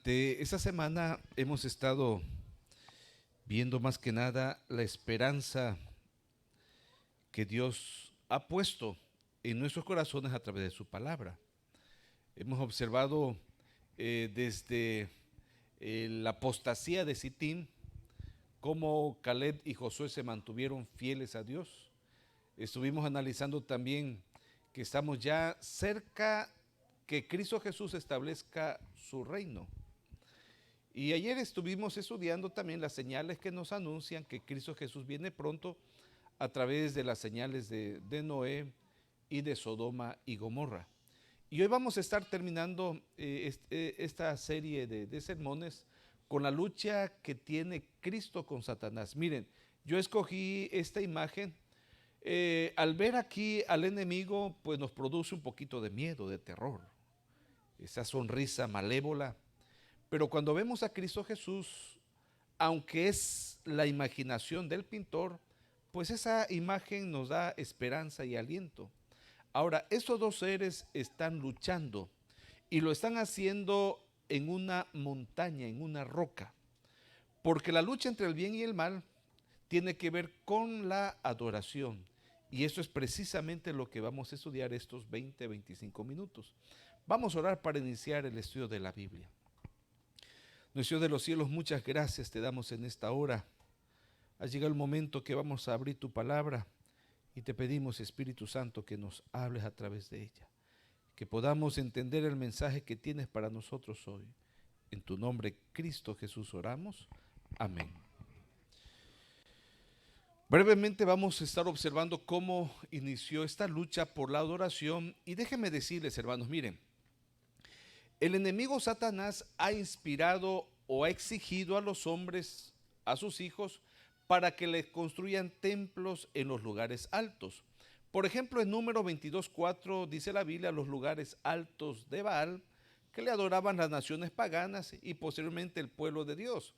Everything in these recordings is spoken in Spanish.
Durante esta semana hemos estado viendo más que nada la esperanza que Dios ha puesto en nuestros corazones a través de su palabra. Hemos observado desde la apostasía de Sitín, cómo Caleb y Josué se mantuvieron fieles a Dios. Estuvimos analizando también que estamos ya cerca que Cristo Jesús establezca su reino. Y ayer estuvimos estudiando también las señales que nos anuncian que Cristo Jesús viene pronto a través de las señales de Noé y de Sodoma y Gomorra. Y hoy vamos a estar terminando esta serie de sermones con la lucha que tiene Cristo con Satanás. Miren, yo escogí esta imagen. Al ver aquí al enemigo, pues nos produce un poquito de miedo, de terror. Esa sonrisa malévola. Pero cuando vemos a Cristo Jesús, aunque es la imaginación del pintor, pues esa imagen nos da esperanza y aliento. Ahora, estos dos seres están luchando y lo están haciendo en una montaña, en una roca, porque la lucha entre el bien y el mal tiene que ver con la adoración. Y eso es precisamente lo que vamos a estudiar estos 20-25 minutos. Vamos a orar para iniciar el estudio de la Biblia. Nuestro Dios de los cielos, muchas gracias te damos en esta hora. Ha llegado el momento que vamos a abrir tu palabra y te pedimos, Espíritu Santo, que nos hables a través de ella, que podamos entender el mensaje que tienes para nosotros hoy. En tu nombre, Cristo Jesús, oramos. Amén. Brevemente vamos a estar observando cómo inició esta lucha por la adoración y déjenme decirles, hermanos, miren, el enemigo Satanás ha inspirado o ha exigido a los hombres, a sus hijos, para que les construyan templos en los lugares altos. Por ejemplo, en Números 22:4 dice la Biblia, los lugares altos de Baal, que le adoraban las naciones paganas y posteriormente el pueblo de Dios.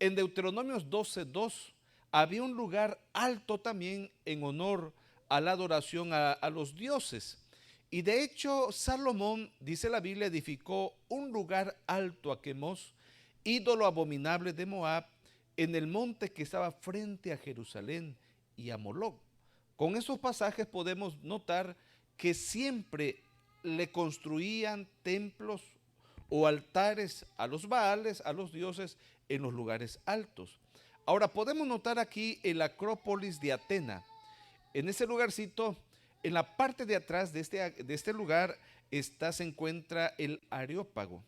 En Deuteronomios 12:2 había un lugar alto también en honor a la adoración a los dioses. Y de hecho, Salomón, dice la Biblia, edificó un lugar alto a Quemos, ídolo abominable de Moab, en el monte que estaba frente a Jerusalén y a Moloc. Con esos pasajes podemos notar que siempre le construían templos o altares a los Baales, a los dioses, en los lugares altos. Ahora podemos notar aquí el Acrópolis de Atena. En ese lugarcito, en la parte de atrás de este lugar se encuentra el Areópago.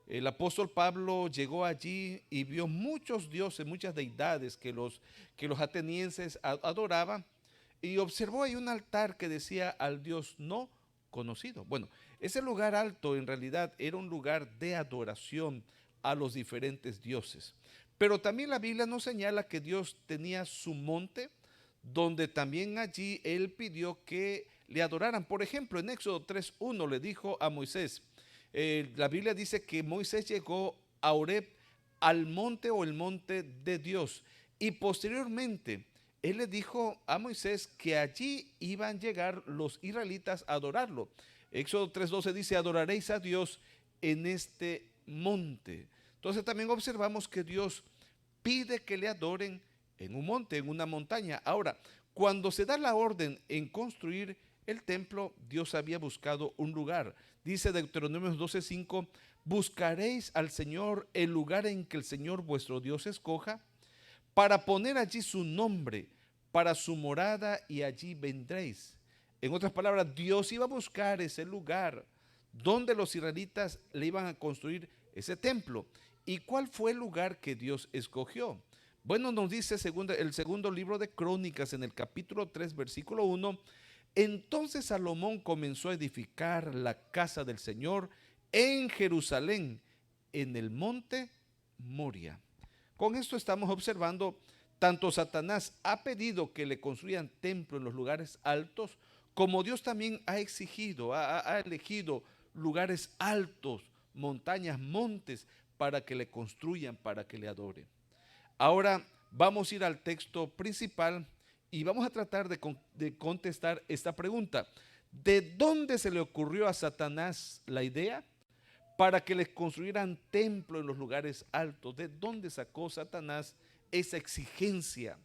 El apóstol Pablo llegó allí y vio muchos dioses, muchas deidades que los atenienses adoraban, y observó ahí un altar que decía al Dios no conocido. Bueno, ese lugar alto en realidad era un lugar de adoración a los diferentes dioses. Pero también la Biblia nos señala que Dios tenía su monte, donde también allí él pidió que le adoraran. Por ejemplo, en Éxodo 3:1 le dijo a Moisés, la Biblia dice que Moisés llegó a Horeb, al monte o el monte de Dios, y posteriormente él le dijo a Moisés que allí iban a llegar los israelitas a adorarlo. Éxodo 3:12 dice, adoraréis a Dios en este monte. Entonces también observamos que Dios pide que le adoren en un monte, en una montaña. Ahora, cuando se da la orden en construir el templo, Dios había buscado un lugar. Dice Deuteronomios 12:5, buscaréis al Señor el lugar en que el Señor vuestro Dios escoja, para poner allí su nombre, para su morada, y allí vendréis. En otras palabras, Dios iba a buscar ese lugar donde los israelitas le iban a construir ese templo. ¿Y cuál fue el lugar que Dios escogió? Bueno, nos dice el segundo libro de Crónicas en el capítulo 3, versículo 1, entonces Salomón comenzó a edificar la casa del Señor en Jerusalén, en el monte Moria. Con esto estamos observando, tanto Satanás ha pedido que le construyan templo en los lugares altos, como Dios también ha exigido, ha elegido lugares altos, montañas, montes, para que le construyan, para que le adoren. Ahora vamos a ir al texto principal y vamos a tratar de contestar esta pregunta. ¿De dónde se le ocurrió a Satanás la idea? para que les construyeran templo en los lugares altos. ¿De dónde sacó Satanás esa exigencia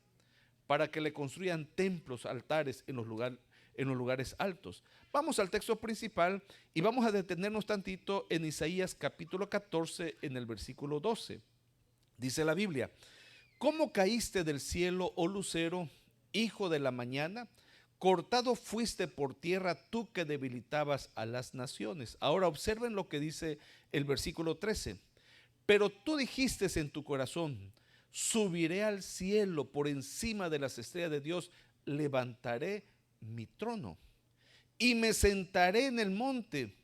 para que le construyan templos, altares en los lugares altos? Vamos al texto principal y vamos a detenernos tantito en Isaías capítulo 14 en el versículo 12. Dice la Biblia: ¿Cómo caíste del cielo, oh lucero, hijo de la mañana? Cortado fuiste por tierra, tú que debilitabas a las naciones. Ahora observen lo que dice el versículo 13. Pero tú dijiste en tu corazón: subiré al cielo, por encima de las estrellas de Dios, levantaré mi trono. Y me sentaré en el monte,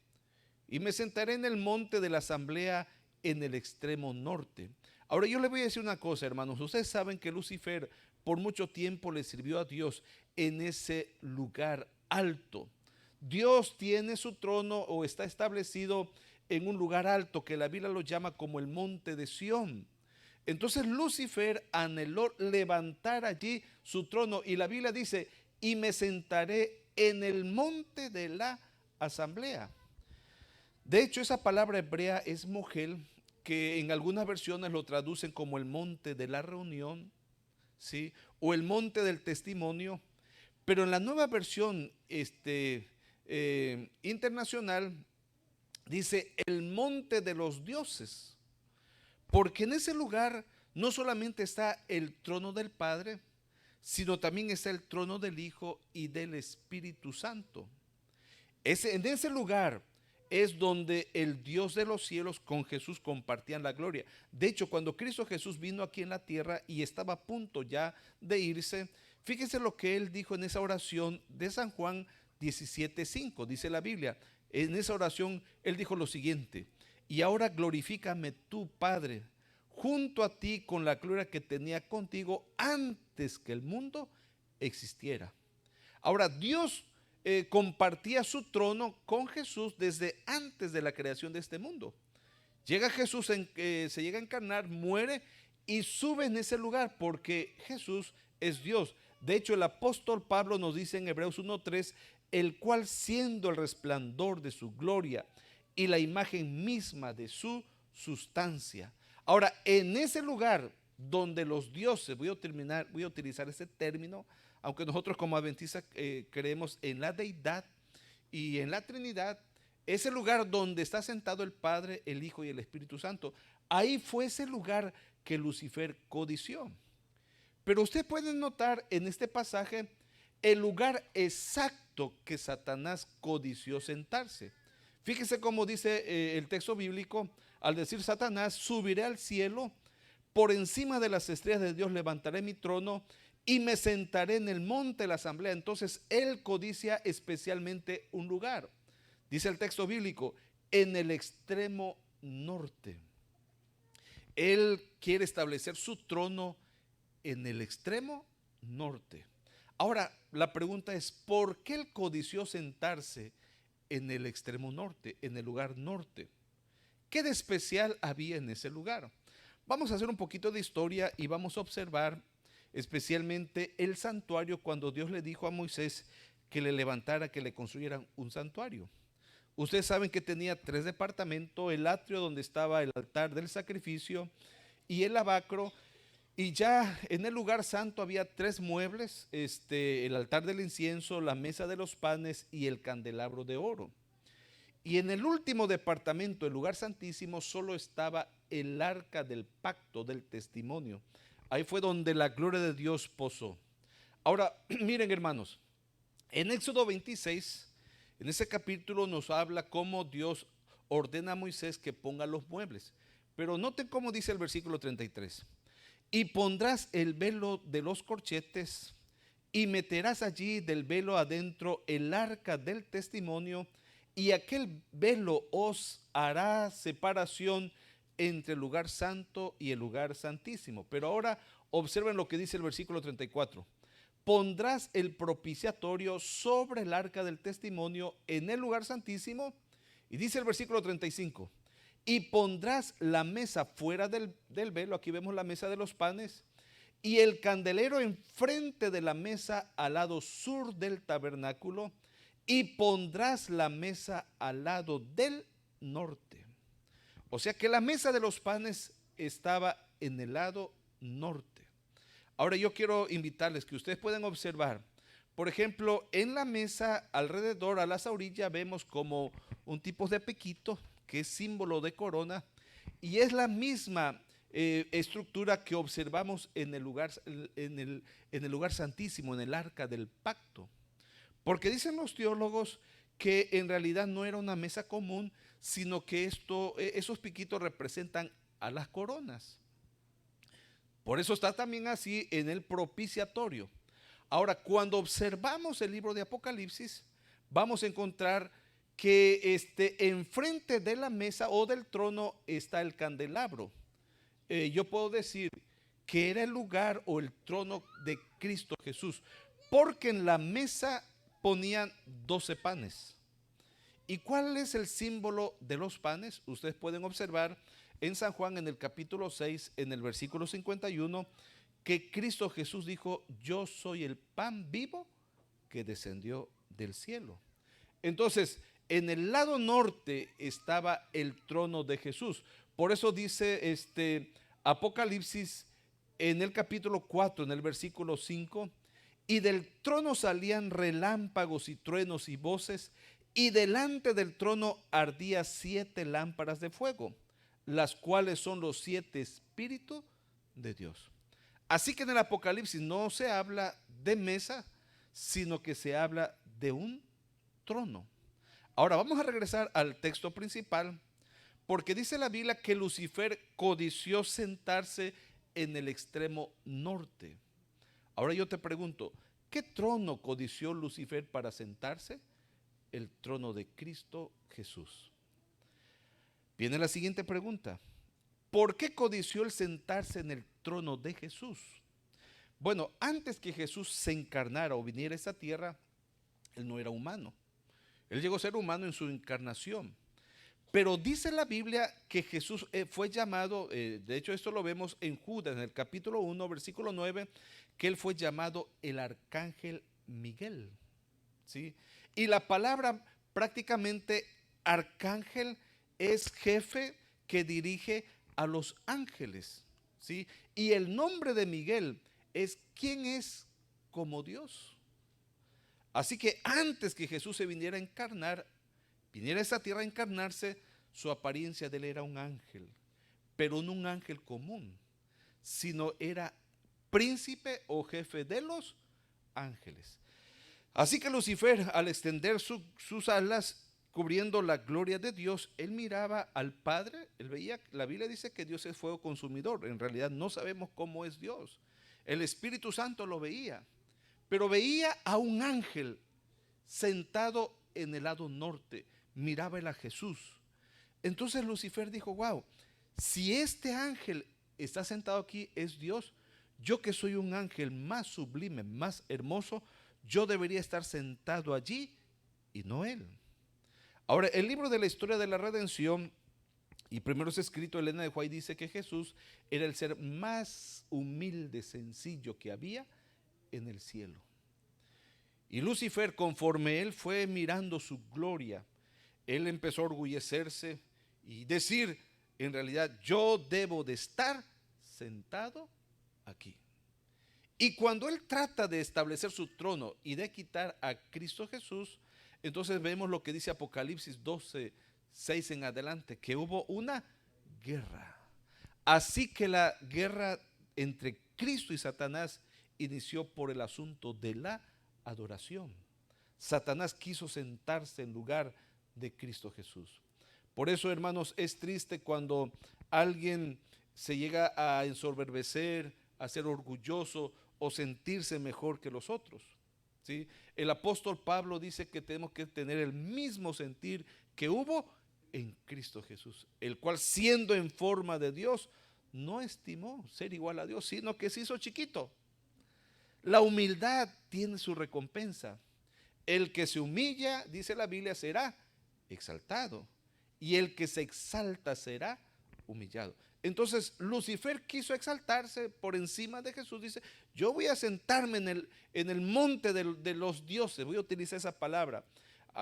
de la asamblea en el extremo norte. Ahora yo le voy a decir una cosa, hermanos. Ustedes saben que Lucifer por mucho tiempo le sirvió a Dios en ese lugar alto. Dios tiene su trono o está establecido en un lugar alto que la Biblia lo llama como el monte de Sión. Entonces Lucifer anheló levantar allí su trono y la Biblia dice: y me sentaré en el monte de la asamblea. De hecho, esa palabra hebrea es mogel, que en algunas versiones lo traducen como el monte de la reunión, ¿sí? O el monte del testimonio. Pero en la nueva versión internacional dice el monte de los dioses, porque en ese lugar no solamente está el trono del Padre, sino también está el trono del Hijo y del Espíritu Santo. En ese lugar es donde el Dios de los cielos con Jesús compartían la gloria. De hecho, cuando Cristo Jesús vino aquí en la tierra y estaba a punto ya de irse, fíjense lo que él dijo en esa oración de San Juan 17:5. Dice la Biblia, en esa oración él dijo lo siguiente: y ahora glorifícame tú, Padre, junto a ti con la gloria que tenía contigo antes que el mundo existiera. Ahora, Dios compartía su trono con Jesús desde antes de la creación de este mundo. Llega Jesús, se llega a encarnar, muere y sube en ese lugar porque Jesús es Dios. De hecho, el apóstol Pablo nos dice en Hebreos 1:3: el cual, siendo el resplandor de su gloria y la imagen misma de su sustancia. Ahora, en ese lugar donde los dioses, voy a utilizar ese término, aunque nosotros como adventistas creemos en la deidad y en la Trinidad, ese lugar donde está sentado el Padre, el Hijo y el Espíritu Santo, ahí fue ese lugar que Lucifer codició. Pero usted puede notar en este pasaje el lugar exacto que Satanás codició sentarse. Fíjese cómo dice el texto bíblico, al decir Satanás: subiré al cielo, por encima de las estrellas de Dios levantaré mi trono y me sentaré en el monte de la asamblea. Entonces él codicia especialmente un lugar. Dice el texto bíblico: en el extremo norte. Él quiere establecer su trono en el extremo norte. Ahora, la pregunta es: ¿por qué él codició sentarse en el extremo norte, en el lugar norte? ¿Qué de especial había en ese lugar? Vamos a hacer un poquito de historia y vamos a observar especialmente el santuario, cuando Dios le dijo a Moisés que le levantara, que le construyeran un santuario. Ustedes saben que tenía 3 departamentos: el atrio donde estaba el altar del sacrificio y el lavacro. Y ya en el lugar santo había 3 muebles, el altar del incienso, la mesa de los panes y el candelabro de oro. Y en el último departamento, el lugar santísimo, solo estaba el arca del pacto, del testimonio. Ahí fue donde la gloria de Dios posó. Ahora, miren, hermanos, en Éxodo 26, en ese capítulo nos habla cómo Dios ordena a Moisés que ponga los muebles. Pero noten cómo dice el versículo 33. Y pondrás el velo de los corchetes y meterás allí del velo adentro el arca del testimonio, y aquel velo os hará separación entre el lugar santo y el lugar santísimo. Pero ahora observen lo que dice el versículo 34. Pondrás el propiciatorio sobre el arca del testimonio en el lugar santísimo. Y dice el versículo 35. Y pondrás la mesa fuera del velo. Aquí vemos la mesa de los panes. Y el candelero enfrente de la mesa al lado sur del tabernáculo. Y pondrás la mesa al lado del norte. O sea que la mesa de los panes estaba en el lado norte. Ahora yo quiero invitarles que ustedes puedan observar, por ejemplo, en la mesa alrededor, a las orillas, vemos como un tipo de pequito que es símbolo de corona y es la misma estructura que observamos en el lugar santísimo, en el arca del pacto. Porque dicen los teólogos que en realidad no era una mesa común, sino que esos piquitos representan a las coronas. Por eso está también así en el propiciatorio. Ahora, cuando observamos el libro de Apocalipsis, vamos a encontrar que enfrente de la mesa o del trono está el candelabro. Yo puedo decir que era el lugar o el trono de Cristo Jesús, porque en la mesa ponían 12 panes. ¿Y cuál es el símbolo de los panes? Ustedes pueden observar en San Juan, en el capítulo 6, en el versículo 51, que Cristo Jesús dijo: yo soy el pan vivo que descendió del cielo. Entonces, en el lado norte estaba el trono de Jesús. Por eso dice Apocalipsis en el capítulo 4, en el versículo 5, y del trono salían relámpagos y truenos y voces, y delante del trono ardía 7 lámparas de fuego, las cuales son los 7 espíritus de Dios. Así que en el Apocalipsis no se habla de mesa, sino que se habla de un trono. Ahora vamos a regresar al texto principal, porque dice la Biblia que Lucifer codició sentarse en el extremo norte. Ahora yo te pregunto, ¿qué trono codició Lucifer para sentarse? El trono de Cristo Jesús. Viene la siguiente pregunta: ¿por qué codició el sentarse en el trono de Jesús? Bueno, antes que Jesús se encarnara o viniera a esta tierra, él no era humano. Él llegó a ser humano en su encarnación. Pero dice la Biblia que Jesús fue llamado, de hecho esto lo vemos en Judas, en el capítulo 1, versículo 9, que él fue llamado el arcángel Miguel, ¿sí? Y la palabra prácticamente arcángel es jefe que dirige a los ángeles, ¿sí? Y el nombre de Miguel es ¿quién es como Dios? Así que antes que Jesús se viniera a encarnar, viniera a esta tierra a encarnarse, su apariencia de él era un ángel, pero no un ángel común, sino era príncipe o jefe de los ángeles. Así que Lucifer, al extender sus alas cubriendo la gloria de Dios, él miraba al Padre, él veía, la Biblia dice que Dios es fuego consumidor, en realidad no sabemos cómo es Dios. El Espíritu Santo lo veía, pero veía a un ángel sentado en el lado norte, miraba él a Jesús. Entonces Lucifer dijo: wow, si este ángel está sentado aquí es Dios, yo que soy un ángel más sublime, más hermoso, yo debería estar sentado allí y no él. Ahora, el libro de la historia de la redención, y primero es escrito, Elena de White dice que Jesús era el ser más humilde, sencillo que había en el cielo. Y Lucifer, conforme él fue mirando su gloria, él empezó a orgullecerse y decir, en realidad, yo debo de estar sentado aquí. Y cuando él trata de establecer su trono y de quitar a Cristo Jesús, entonces vemos lo que dice Apocalipsis 12, 6 en adelante, que hubo una guerra. Así que la guerra entre Cristo y Satanás inició por el asunto de la adoración. Satanás quiso sentarse en lugar de Cristo Jesús. Por eso, hermanos, es triste cuando alguien se llega a ensoberbecer, a ser orgulloso o sentirse mejor que los otros, ¿sí? El apóstol Pablo dice que tenemos que tener el mismo sentir que hubo en Cristo Jesús, el cual, siendo en forma de Dios, no estimó ser igual a Dios, sino que se hizo chiquito. La humildad tiene su recompensa. El que se humilla, dice la Biblia, será exaltado, y el que se exalta será humillado. Entonces Lucifer quiso exaltarse por encima de Jesús. Dice: yo voy a sentarme en el monte de los dioses, voy a utilizar esa palabra.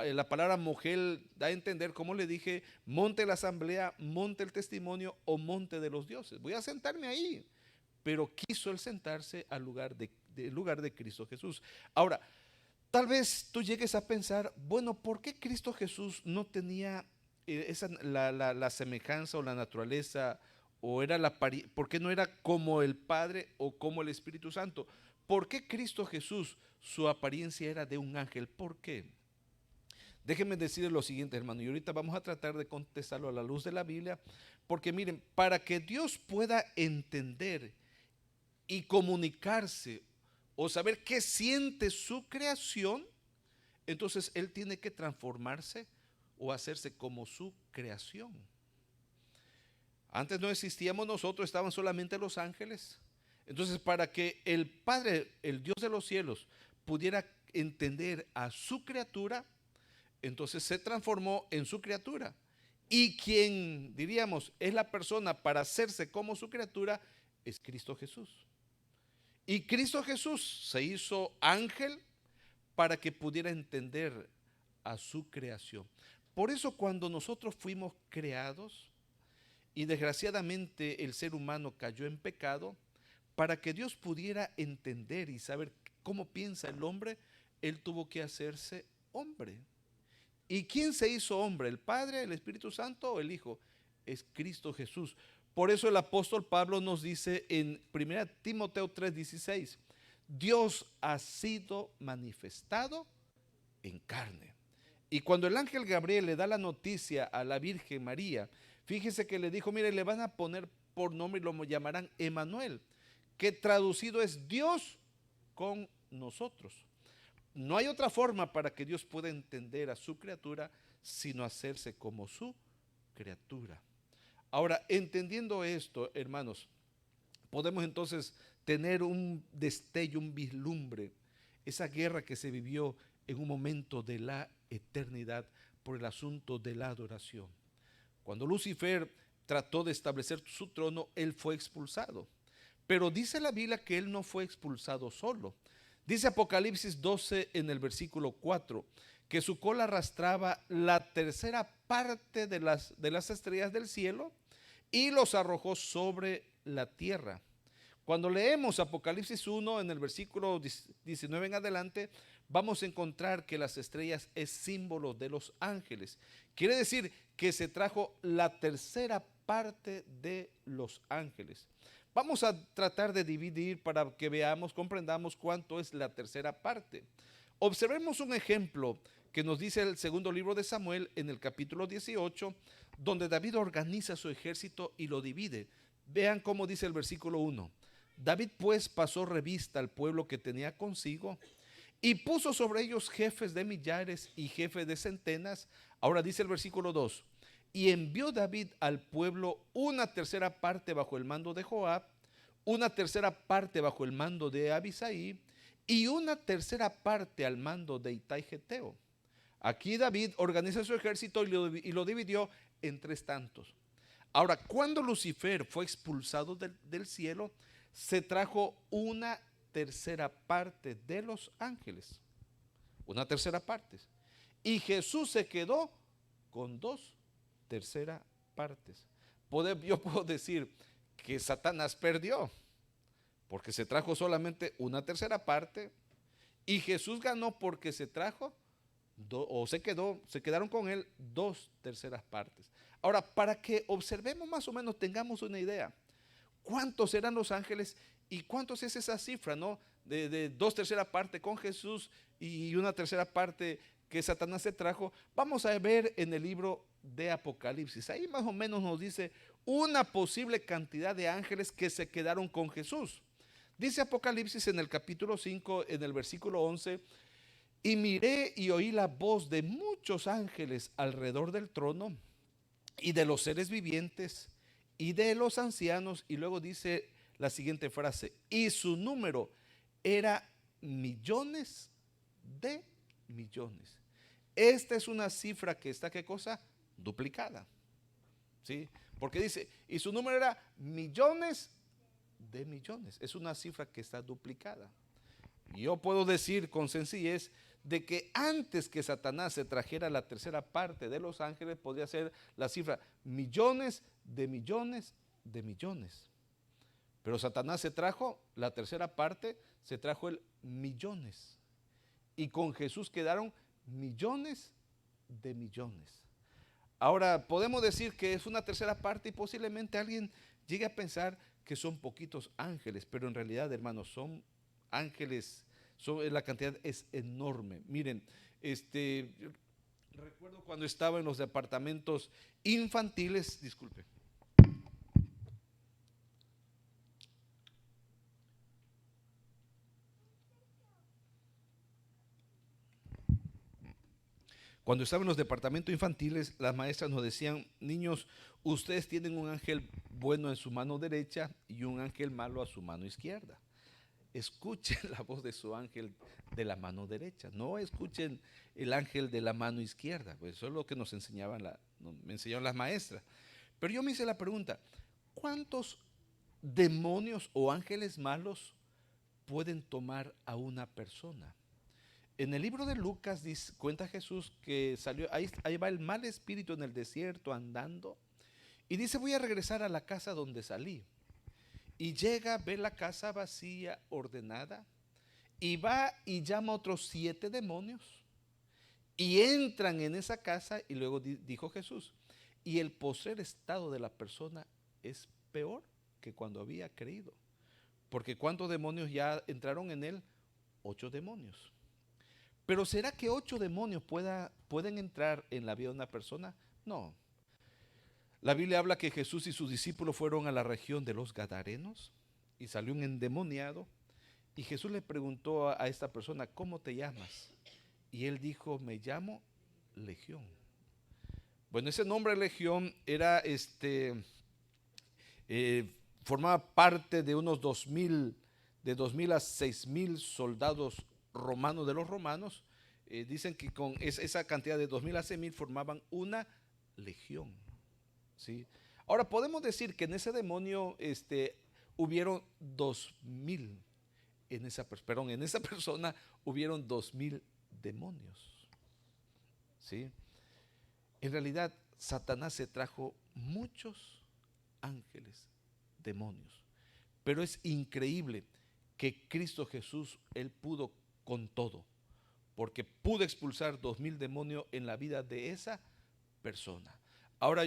La palabra mujer da a entender, como le dije, monte de la asamblea, monte el testimonio o monte de los dioses. Voy a sentarme ahí. Pero quiso él sentarse al lugar de Cristo Jesús. Ahora, tal vez tú llegues a pensar, bueno, ¿por qué Cristo Jesús no tenía la semejanza o la naturaleza, o era por qué no era como el Padre o como el Espíritu Santo? ¿Por qué Cristo Jesús, su apariencia era de un ángel? ¿Por qué? Déjenme decirles lo siguiente, hermano, y ahorita vamos a tratar de contestarlo a la luz de la Biblia, porque miren, para que Dios pueda entender y comunicarse o saber qué siente su creación, entonces Él tiene que transformarse o hacerse como su creación. Antes no existíamos nosotros, estaban solamente los ángeles. Entonces, para que el Padre, el Dios de los cielos, pudiera entender a su criatura, entonces se transformó en su criatura. Y quien, diríamos, es la persona para hacerse como su criatura, es Cristo Jesús. Y Cristo Jesús se hizo ángel para que pudiera entender a su creación. Por eso cuando nosotros fuimos creados y desgraciadamente el ser humano cayó en pecado, para que Dios pudiera entender y saber cómo piensa el hombre, Él tuvo que hacerse hombre. ¿Y quién se hizo hombre? ¿El Padre, el Espíritu Santo o el Hijo? Es Cristo Jesús. Por eso el apóstol Pablo nos dice en 1 Timoteo 3:16, Dios ha sido manifestado en carne. Y cuando el ángel Gabriel le da la noticia a la Virgen María, fíjese que le dijo, mire, le van a poner por nombre y lo llamarán Emanuel, que traducido es Dios con nosotros. No hay otra forma para que Dios pueda entender a su criatura sino hacerse como su criatura. Ahora, entendiendo esto, hermanos, podemos entonces tener un destello, un vislumbre, esa guerra que se vivió en un momento de la eternidad por el asunto de la adoración. Cuando Lucifer trató de establecer su trono, él fue expulsado. Pero dice la Biblia que él no fue expulsado solo. Dice Apocalipsis 12 en el versículo 4, que su cola arrastraba la tercera parte de las estrellas del cielo y los arrojó sobre la tierra. Cuando leemos Apocalipsis 1 en el versículo 19 en adelante, vamos a encontrar que las estrellas es símbolo de los ángeles. Quiere decir que se trajo la tercera parte de los ángeles. Vamos a tratar de dividir para que veamos, comprendamos cuánto es la tercera parte. Observemos un ejemplo que nos dice el segundo libro de Samuel en el capítulo 18, donde David organiza su ejército y lo divide. Vean cómo dice el versículo 1. David pues pasó revista al pueblo que tenía consigo y puso sobre ellos jefes de millares y jefes de centenas. Ahora dice el versículo 2. Y envió David al pueblo una tercera parte bajo el mando de Joab, una tercera parte bajo el mando de Abisai y una tercera parte al mando de Itai Geteo. Aquí David organiza su ejército y lo dividió en tres tantos. Ahora, cuando Lucifer fue expulsado del cielo, se trajo una tercera parte de los ángeles. Una tercera parte. Y Jesús se quedó con dos terceras partes. Yo puedo decir que Satanás perdió, porque se trajo solamente una tercera parte, y Jesús ganó porque se trajo se quedaron con él dos terceras partes. Ahora, para que observemos más o menos, tengamos una idea, ¿cuántos eran los ángeles y cuántos es esa cifra, no? De dos terceras partes con Jesús y una tercera parte que Satanás se trajo. Vamos a ver en el libro de Apocalipsis. Ahí más o menos nos dice una posible cantidad de ángeles que se quedaron con Jesús. Dice Apocalipsis en el capítulo 5, en el versículo 11, y miré y oí la voz de muchos ángeles alrededor del trono y de los seres vivientes y de los ancianos. Y luego dice la siguiente frase, y su número era millones de millones. Esta es una cifra que está, ¿qué cosa? Duplicada. ¿Sí? Porque dice, y su número era millones de millones. Es una cifra que está duplicada. Yo puedo decir con sencillez de que antes que Satanás se trajera la tercera parte de los ángeles, podría ser la cifra millones de millones de millones. Pero Satanás se trajo la tercera parte, se trajo el millones. Y con Jesús quedaron millones de millones. Ahora, podemos decir que es una tercera parte y posiblemente alguien llegue a pensar que son poquitos ángeles, pero en realidad, hermanos, son ángeles, la cantidad es enorme. Miren, yo recuerdo cuando estaba en los departamentos infantiles, disculpe. Cuando estaba en los departamentos infantiles, las maestras nos decían: niños, ustedes tienen un ángel bueno en su mano derecha y un ángel malo a su mano izquierda. Escuchen la voz de su ángel de la mano derecha, no escuchen el ángel de la mano izquierda. Pues eso es lo que nos enseñaban, me enseñaron las maestras. Pero yo me hice la pregunta: ¿cuántos demonios o ángeles malos pueden tomar a una persona? En el libro de Lucas cuenta Jesús que salió, ahí va el mal espíritu en el desierto andando, y dice: voy a regresar a la casa donde salí. Y llega, ve la casa vacía, ordenada, y va y llama a otros 7 demonios, y entran en esa casa. Y luego dijo Jesús: y el postrer estado de la persona es peor que cuando había creído. Porque ¿cuántos demonios ya entraron en él? 8 demonios. Pero ¿será que 8 demonios pueden entrar en la vida de una persona? No. La Biblia habla que Jesús y sus discípulos fueron a la región de los Gadarenos y salió un endemoniado, y Jesús le preguntó a esta persona: ¿cómo te llamas? Y él dijo: me llamo Legión. Bueno, ese nombre Legión era formaba parte de unos 2000 a 6000 soldados romanos de los romanos. Dicen que con esa cantidad de 2000 a 6000 formaban una legión, ¿sí? Ahora podemos decir que en ese demonio hubieron 2000, en esa persona hubieron 2000 demonios, ¿sí? En realidad Satanás se trajo muchos ángeles, demonios, pero es increíble que Cristo Jesús, Él pudo con todo, porque pudo expulsar 2000 demonios en la vida de esa persona. Ahora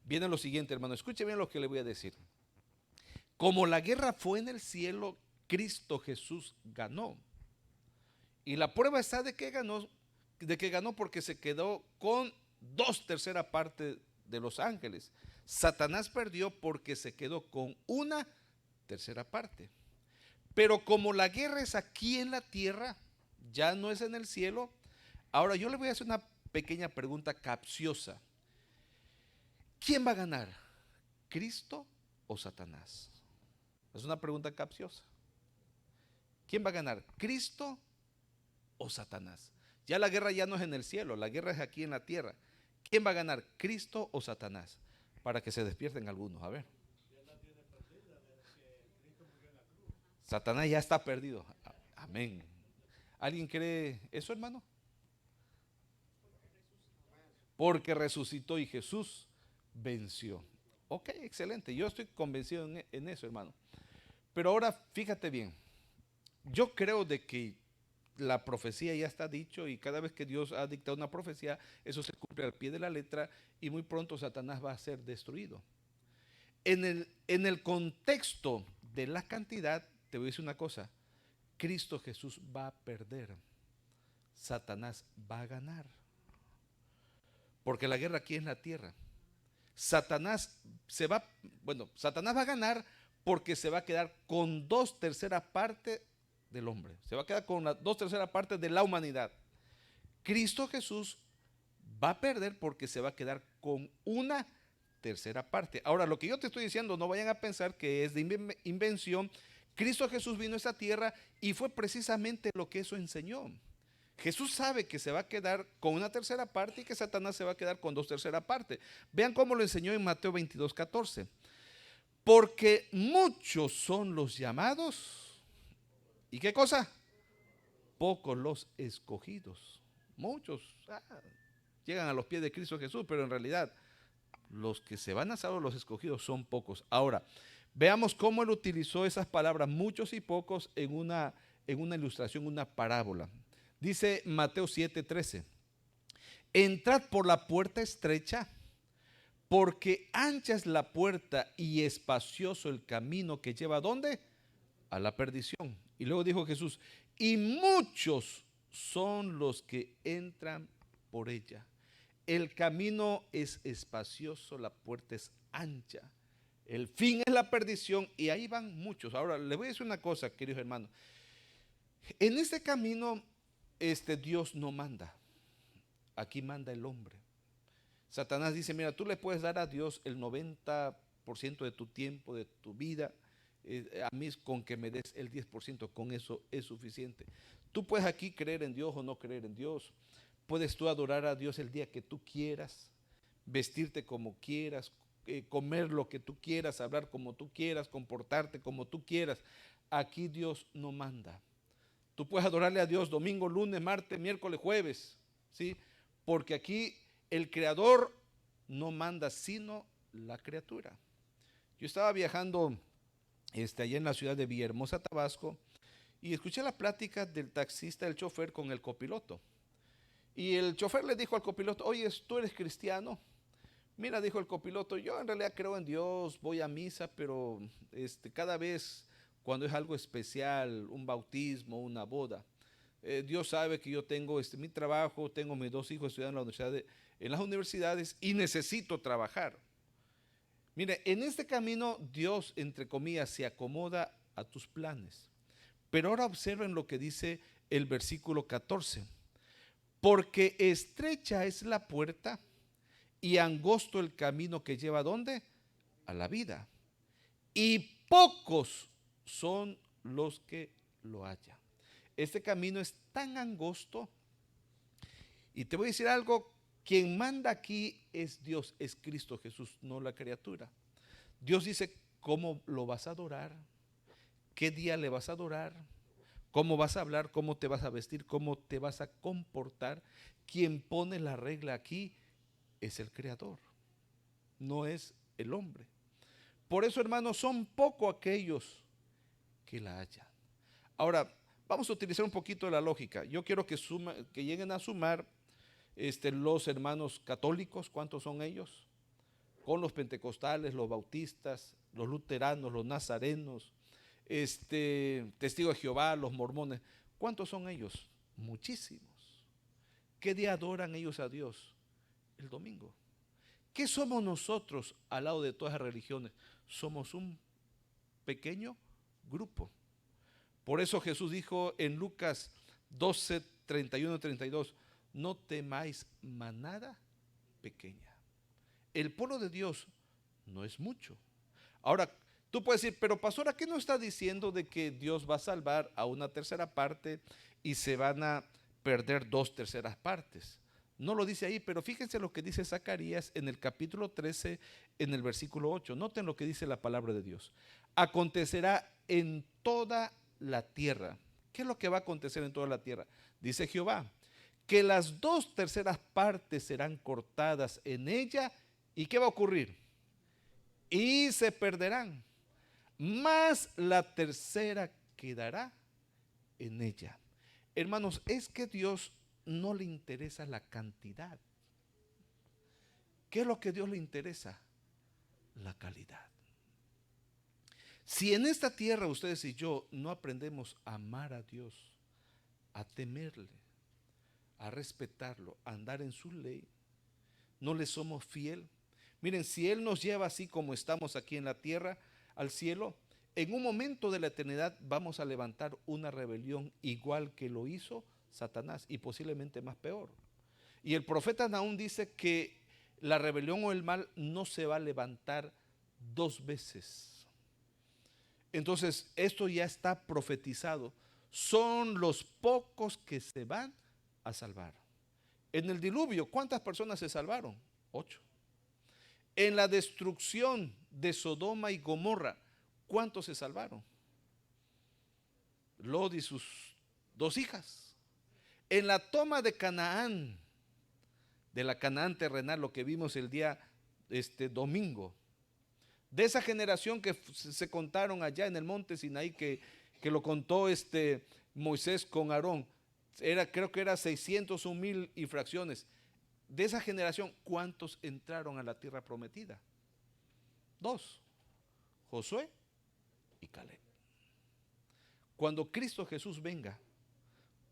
viene lo siguiente, hermano, escuche bien lo que le voy a decir. Como la guerra fue en el cielo, Cristo Jesús ganó. Y la prueba está de que ganó porque se quedó con 2/3 partes de los ángeles. Satanás perdió porque se quedó con 1/3 parte. Pero como la guerra es aquí en la tierra, ya no es en el cielo. Ahora yo le voy a hacer una pequeña pregunta capciosa. ¿Quién va a ganar? ¿Cristo o Satanás? Es una pregunta capciosa. ¿Quién va a ganar? ¿Cristo o Satanás? Ya la guerra ya no es en el cielo, la guerra es aquí en la tierra. ¿Quién va a ganar? ¿Cristo o Satanás? Para que se despierten algunos, a ver. Satanás ya está perdido. Amén. ¿Alguien cree eso, hermano? Porque resucitó y Jesús venció. Ok, excelente. Yo estoy convencido en eso, hermano. Pero ahora fíjate bien. Yo creo de que la profecía ya está dicho, y cada vez que Dios ha dictado una profecía, eso se cumple al pie de la letra, y muy pronto Satanás va a ser destruido. En el contexto de la cantidad, te voy a decir una cosa: Cristo Jesús va a perder, Satanás va a ganar, porque la guerra aquí es la tierra. Satanás va a ganar porque se va a quedar con 2/3 partes del hombre, se va a quedar con las 2/3 partes de la humanidad. Cristo Jesús va a perder porque se va a quedar con 1/3 parte. Ahora, lo que yo te estoy diciendo, no vayan a pensar que es de invención. Cristo Jesús vino a esta tierra y fue precisamente lo que eso enseñó. Jesús sabe que se va a quedar con 1/3 parte y que Satanás se va a quedar con 2/3 parte. Vean cómo lo enseñó en Mateo 22:14. Porque muchos son los llamados. ¿Y qué cosa? pocos los escogidos. Muchos llegan a los pies de Cristo Jesús, pero en realidad los que se van a salvar, los escogidos, son pocos. Ahora, veamos cómo él utilizó esas palabras, muchos y pocos, en una ilustración, una parábola. Dice Mateo 7:13, entrad por la puerta estrecha, porque ancha es la puerta y espacioso el camino que lleva ¿a dónde? A la perdición. Y luego dijo Jesús, y muchos son los que entran por ella. El camino es espacioso, la puerta es ancha. El fin es la perdición y ahí van muchos. Ahora, les voy a decir una cosa, queridos hermanos. En este camino, Dios no manda. Aquí manda el hombre. Satanás dice, mira, tú le puedes dar a Dios el 90% de tu tiempo, de tu vida. A mí con que me des el 10%, con eso es suficiente. Tú puedes aquí creer en Dios o no creer en Dios. Puedes tú adorar a Dios el día que tú quieras, vestirte como quieras, comer lo que tú quieras, hablar como tú quieras, comportarte como tú quieras. Aquí Dios no manda. Tú puedes adorarle a Dios domingo, lunes, martes, miércoles, jueves, ¿sí? Porque aquí el Creador no manda, sino la criatura. Yo estaba viajando allá en la ciudad de Villahermosa, Tabasco, y escuché la plática del taxista, el chofer, con el copiloto. Y el chofer le dijo al copiloto, oye, ¿tú eres cristiano? Mira, dijo el copiloto, yo en realidad creo en Dios, voy a misa, pero cada vez cuando es algo especial, un bautismo, una boda, Dios sabe que yo tengo mi trabajo, tengo mis 2 hijos estudiando en las universidades y necesito trabajar. Mire, en este camino Dios, entre comillas, se acomoda a tus planes. Pero ahora observen lo que dice el versículo 14. Porque estrecha es la puerta y angosto el camino que lleva ¿a dónde? A la vida. Y pocos son los que lo hallan. Este camino es tan angosto. Y te voy a decir algo, quien manda aquí es Dios, es Cristo Jesús, no la criatura. Dios dice cómo lo vas a adorar, qué día le vas a adorar, cómo vas a hablar, cómo te vas a vestir, cómo te vas a comportar. Quien pone la regla aquí es el Creador, no es el hombre. Por eso, hermanos, son pocos aquellos que la hallan. Ahora, vamos a utilizar un poquito de la lógica. Yo quiero que lleguen a sumar los hermanos católicos. ¿Cuántos son ellos? Con los pentecostales, los bautistas, los luteranos, los nazarenos, testigos de Jehová, los mormones. ¿Cuántos son ellos? Muchísimos. ¿Qué día adoran ellos a Dios? El domingo. ¿Qué somos nosotros al lado de todas las religiones? Somos un pequeño grupo. Por eso Jesús dijo en Lucas 12, 31 y 32, no temáis manada pequeña. El pueblo de Dios no es mucho. Ahora, tú puedes decir, pero pastor, ¿a qué no está diciendo de que Dios va a salvar a una tercera parte y se van a perder 2/3 partes? No lo dice ahí, pero fíjense lo que dice Zacarías en el capítulo 13, en el versículo 8. Noten lo que dice la palabra de Dios. Acontecerá en toda la tierra. ¿Qué es lo que va a acontecer en toda la tierra? Dice Jehová, que las 2/3 partes serán cortadas en ella. ¿Y qué va a ocurrir? Y se perderán, mas la tercera quedará en ella. Hermanos, es que Dios no le interesa la cantidad. ¿Qué es lo que a Dios le interesa? La calidad. Si en esta tierra ustedes y yo no aprendemos a amar a Dios, a temerle, a respetarlo, a andar en su ley, no le somos fiel. Miren, si Él nos lleva así como estamos aquí en la tierra al cielo, en un momento de la eternidad vamos a levantar una rebelión igual que lo hizo Satanás y posiblemente más peor. Y el profeta Nahum dice que la rebelión o el mal no se va a levantar 2 veces. Entonces, esto ya está profetizado. Son los pocos que se van a salvar. En el diluvio, ¿cuántas personas se salvaron? 8. En la destrucción de Sodoma y Gomorra, ¿cuántos se salvaron? Lot y sus 2 hijas. En la toma de Canaán, de la Canaán terrenal, lo que vimos el día domingo, de esa generación que se contaron allá en el monte Sinaí, que lo contó Moisés con Aarón, creo que era 601,000 y fracciones. De esa generación, ¿cuántos entraron a la tierra prometida? 2, Josué y Caleb. Cuando Cristo Jesús venga,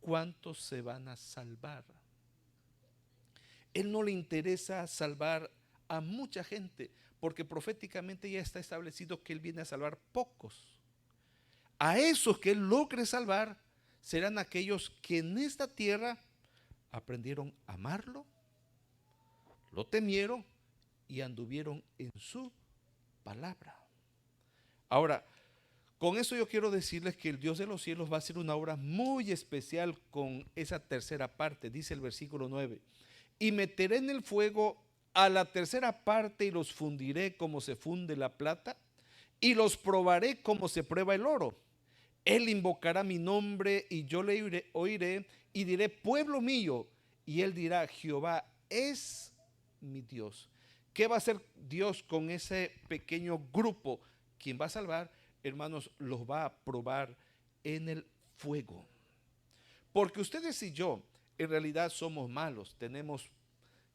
¿cuántos se van a salvar? Él no le interesa salvar a mucha gente, porque proféticamente ya está establecido que Él viene a salvar pocos. A esos que Él logre salvar serán aquellos que en esta tierra aprendieron a amarlo, lo temieron y anduvieron en su palabra. Ahora, con eso yo quiero decirles que el Dios de los cielos va a hacer una obra muy especial con esa tercera parte. Dice el versículo 9: y meteré en el fuego a la tercera parte y los fundiré como se funde la plata y los probaré como se prueba el oro. Él invocará mi nombre y yo le oiré y diré: pueblo mío. Y él dirá: Jehová es mi Dios. ¿Qué va a hacer Dios con ese pequeño grupo? ¿Quién va a salvar? Hermanos, los va a probar en el fuego. Porque ustedes y yo en realidad somos malos,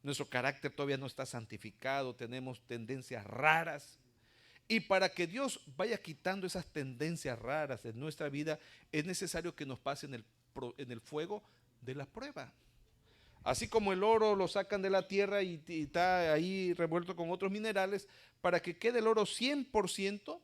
nuestro carácter todavía no está santificado, tenemos tendencias raras. Y para que Dios vaya quitando esas tendencias raras de nuestra vida, es necesario que nos pase en el fuego de la prueba. Así como el oro lo sacan de la tierra y está ahí revuelto con otros minerales, para que quede el oro 100%,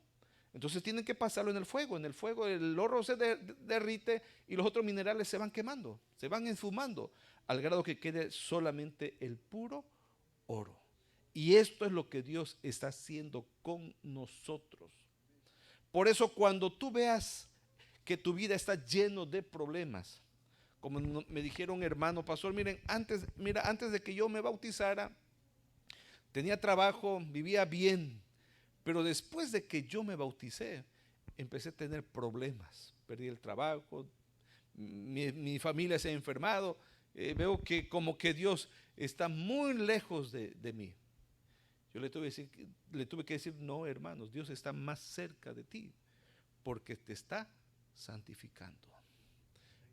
entonces tienen que pasarlo en el fuego. En el fuego el oro se derrite y los otros minerales se van quemando, se van enfumando, al grado que quede solamente el puro oro. Y esto es lo que Dios está haciendo con nosotros. Por eso cuando tú veas que tu vida está lleno de problemas, como me dijeron, hermano pastor, miren, antes de que yo me bautizara, tenía trabajo, vivía bien, pero después de que yo me bauticé, empecé a tener problemas. Perdí el trabajo, mi familia se ha enfermado, veo que como que Dios está muy lejos de mí. Yo le tuve que decir, no, hermanos, Dios está más cerca de ti, porque te está santificando.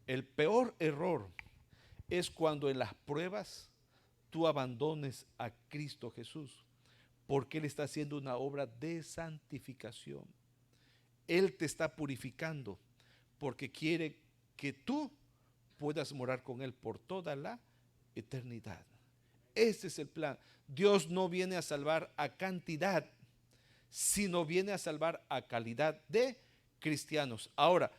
El peor error es cuando en las pruebas tú abandones a Cristo Jesús, porque Él está haciendo una obra de santificación. Él te está purificando porque quiere que tú puedas morar con Él por toda la eternidad. Ese es el plan. Dios no viene a salvar a cantidad, sino viene a salvar a calidad de cristianos. Ahora,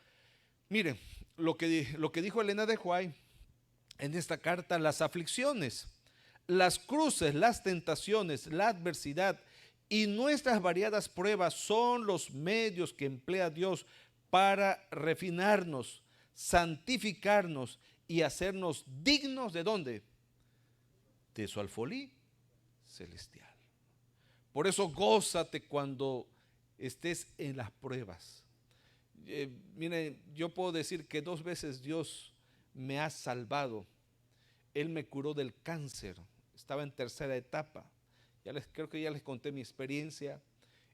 miren, lo que dijo Elena de White en esta carta: las aflicciones, las cruces, las tentaciones, la adversidad y nuestras variadas pruebas son los medios que emplea Dios para refinarnos, santificarnos y hacernos dignos ¿de dónde? De su alfolí celestial. Por eso gózate cuando estés en las pruebas. Mire, yo puedo decir que 2 veces Dios me ha salvado. Él me curó del cáncer, estaba en tercera etapa. Creo que ya les conté mi experiencia.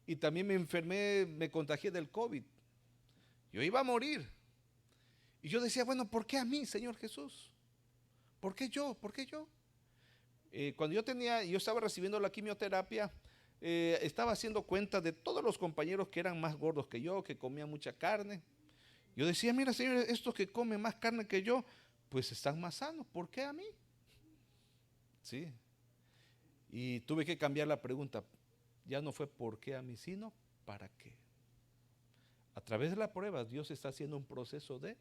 Y también me enfermé, me contagié del COVID. Yo iba a morir. Y yo decía, bueno, ¿por qué a mí, Señor Jesús? ¿Por qué yo? ¿Por qué yo? Cuando yo estaba recibiendo la quimioterapia, estaba haciendo cuenta de todos los compañeros que eran más gordos que yo, que comían mucha carne. Yo decía, mira, Señor, estos que comen más carne que yo, pues están más sanos. ¿Por qué a mí? Sí. Y tuve que cambiar la pregunta. Ya no fue por qué a mí, sino para qué. A través de la prueba, Dios está haciendo un proceso de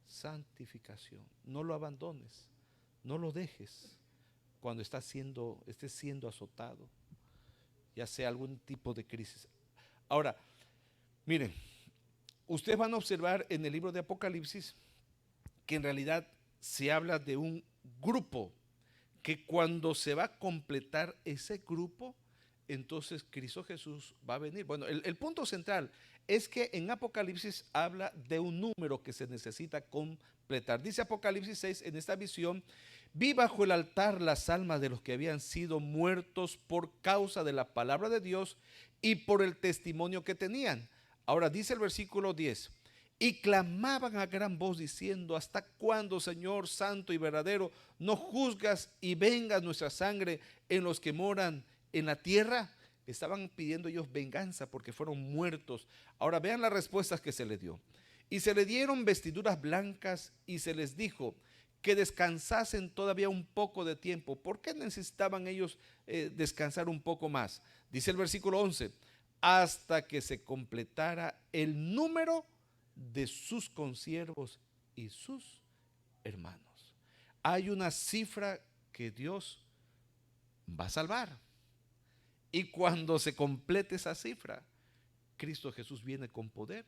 santificación. No lo abandones, no lo dejes cuando estés siendo azotado, ya sea algún tipo de crisis. Ahora, miren, ustedes van a observar en el libro de Apocalipsis que en realidad se habla de un grupo que cuando se va a completar ese grupo, entonces Cristo Jesús va a venir. Bueno, el punto central es que en Apocalipsis habla de un número que se necesita completar. Dice Apocalipsis 6, en esta visión: vi bajo el altar las almas de los que habían sido muertos por causa de la palabra de Dios y por el testimonio que tenían. Ahora dice el versículo 10: y clamaban a gran voz diciendo: ¿hasta cuándo, Señor santo y verdadero, no juzgas y vengas nuestra sangre en los que moran en la tierra? Estaban pidiendo ellos venganza porque fueron muertos. Ahora vean las respuestas que se le dio. Y se le dieron vestiduras blancas y se les dijo que descansasen todavía un poco de tiempo. ¿Por qué necesitaban ellos descansar un poco más? Dice el versículo 11: hasta que se completara el número de sus consiervos y sus hermanos. Hay una cifra que Dios va a salvar. Y cuando se complete esa cifra, Cristo Jesús viene con poder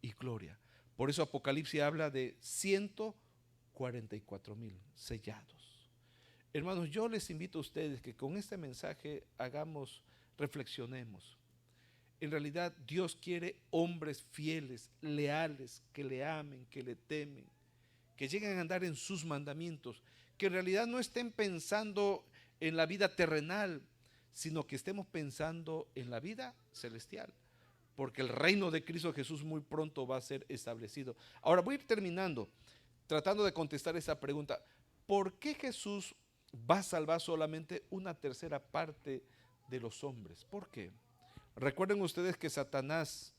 y gloria. Por eso Apocalipsis habla de 144,000 sellados. Hermanos, yo les invito a ustedes que con este mensaje reflexionemos. En realidad Dios quiere hombres fieles, leales, que le amen, que le temen, que lleguen a andar en sus mandamientos, que en realidad no estén pensando en la vida terrenal, sino que estemos pensando en la vida celestial, porque el reino de Cristo Jesús muy pronto va a ser establecido. Ahora voy a ir terminando, tratando de contestar esa pregunta: ¿por qué Jesús va a salvar solamente una tercera parte de los hombres? ¿Por qué? Recuerden ustedes que Satanás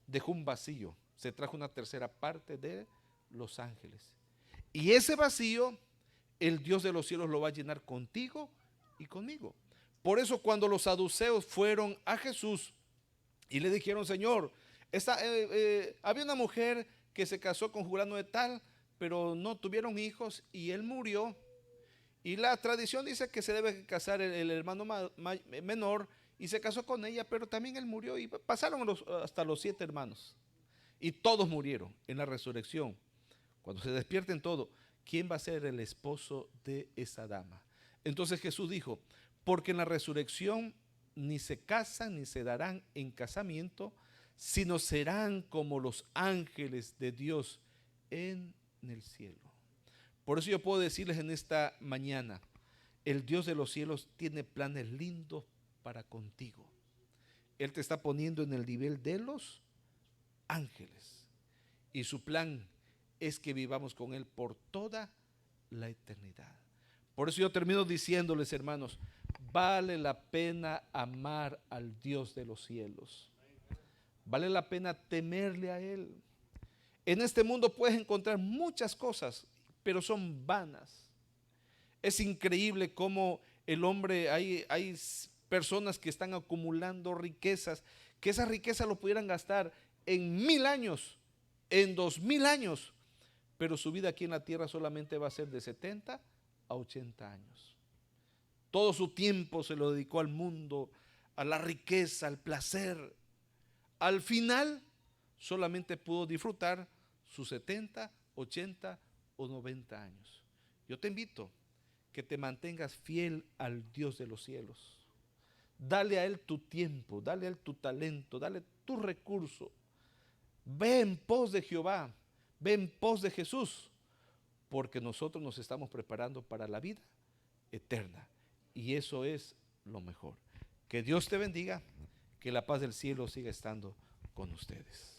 dejó un vacío, se trajo una tercera parte de los ángeles, y ese vacío el Dios de los cielos lo va a llenar contigo y conmigo. Por eso cuando los saduceos fueron a Jesús y le dijeron: Señor, había una mujer que se casó con fulano de tal, pero no tuvieron hijos y él murió, y la tradición dice que se debe casar el hermano menor, y se casó con ella, pero también él murió, y pasaron hasta los 7 hermanos y todos murieron. En la resurrección, cuando se despierten todos, ¿quién va a ser el esposo de esa dama? Entonces Jesús dijo: porque en la resurrección ni se casan ni se darán en casamiento, sino serán como los ángeles de Dios en el cielo. Por eso yo puedo decirles en esta mañana: el Dios de los cielos tiene planes lindos para contigo. Él te está poniendo en el nivel de los ángeles, y su plan es que vivamos con Él por toda la eternidad. Por eso yo termino diciéndoles, hermanos, vale la pena amar al Dios de los cielos. Vale la pena temerle a Él. En este mundo puedes encontrar muchas cosas, pero son vanas. Es increíble cómo el hombre, hay personas que están acumulando riquezas, que esas riquezas lo pudieran gastar en 1000 años, en 2000 años, pero su vida aquí en la tierra solamente va a ser de 70 a 80 años. Todo su tiempo se lo dedicó al mundo, a la riqueza, al placer. Al final solamente pudo disfrutar sus 70, 80 o 90 años. Yo te invito que te mantengas fiel al Dios de los cielos. Dale a Él tu tiempo, dale a Él tu talento, dale tu recurso. Ve en pos de Jehová, ve en pos de Jesús, porque nosotros nos estamos preparando para la vida eterna, y eso es lo mejor. Que Dios te bendiga, que la paz del cielo siga estando con ustedes.